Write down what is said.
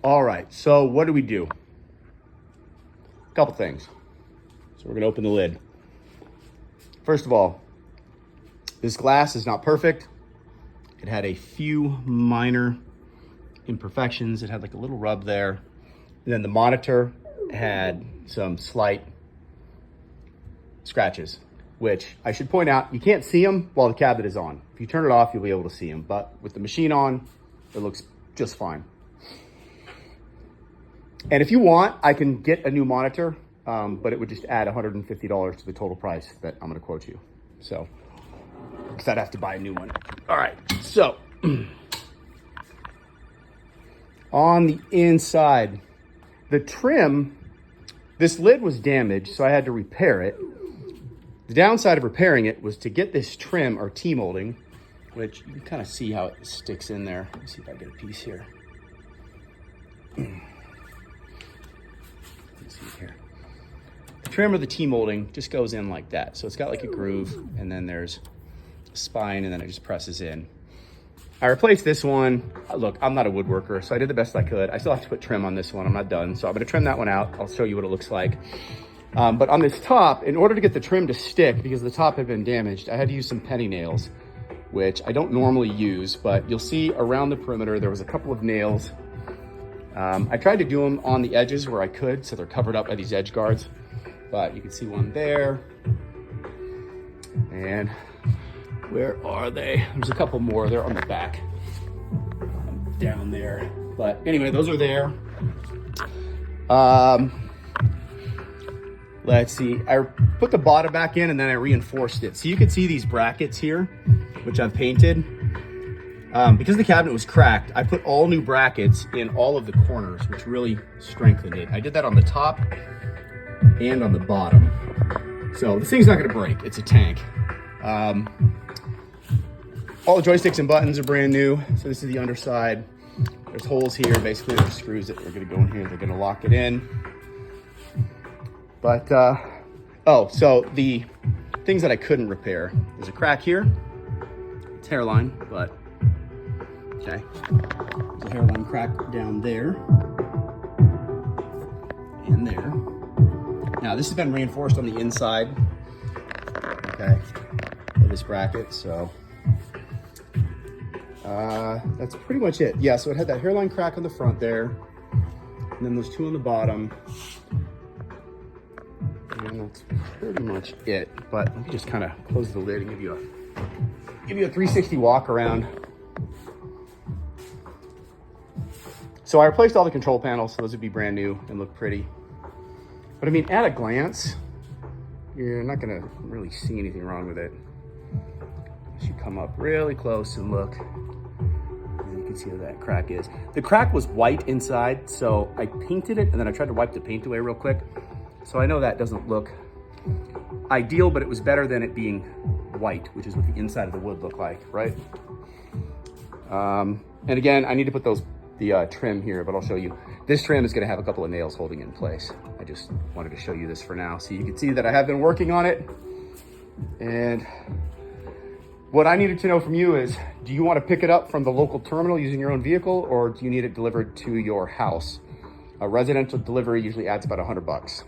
All right, so what do we do? A couple things. So we're gonna open the lid. First of all, this glass is not perfect. It had a few minor imperfections. It had like a little rub there. And then the monitor had some slight scratches, which I should point out, you can't see them while the cabinet is on. If you turn it off, you'll be able to see them. But with the machine on, it looks just fine. And if you want, I can get a new monitor, but it would just add $150 to the total price that I'm gonna quote you. So, because I'd have to buy a new one. All right, so on the inside, the trim, this lid was damaged, so I had to repair it. The downside of repairing it was to get this trim or T-molding, which you can kind of see how it sticks in there. Let me see if I get a piece here. Here. The trim or the T-molding just goes in like that. So it's got like a groove, and then there's a spine, and then it just presses in. I replaced this one. Look, I'm not a woodworker, so I did the best I could. I still have to put trim on this one. I'm not done. So I'm gonna trim that one out. I'll show you what it looks like. But on this top, in order to get the trim to stick, because the top had been damaged, I had to use some penny nails, which I don't normally use, but you'll see around the perimeter, there was a couple of nails. I tried to do them on the edges where I could, so they're covered up by these edge guards, but you can see one there. And where are they? There's a couple more, they're on the back, down there. But anyway, those are there. Let's see, I put the bottom back in and then I reinforced it. So you can see these brackets here, which I've painted. Because the cabinet was cracked, I put all new brackets in all of the corners, which really strengthened it. I did that on the top and on the bottom. So this thing's not gonna break, it's a tank. All the joysticks and buttons are brand new. So this is the underside. There's holes here, basically there's screws that are gonna go in here, they're gonna lock it in. But, oh, so the things that I couldn't repair, there's a crack here, it's hairline, but okay. There's a hairline crack down there and there. Now this has been reinforced on the inside, okay, of this bracket, so that's pretty much it. Yeah, so it had that hairline crack on the front there, and then those two on the bottom, and that's pretty much it. But let me just kind of close the lid and give you a 360 walk around. So I replaced all the control panels, so those would be brand new and look pretty. But I mean, at a glance, you're not gonna really see anything wrong with it. You come up really close and look, and you can see where that crack is. The crack was white inside, so I painted it and then I tried to wipe the paint away real quick. So I know that doesn't look ideal, but it was better than it being white, which is what the inside of the wood looked like, right? And again, I need to put the trim here, but I'll show you. This trim is gonna have a couple of nails holding it in place. I just wanted to show you this for now. So you can see that I have been working on it. And what I needed to know from you is, do you wanna pick it up from the local terminal using your own vehicle, or do you need it delivered to your house? A residential delivery usually adds about $100.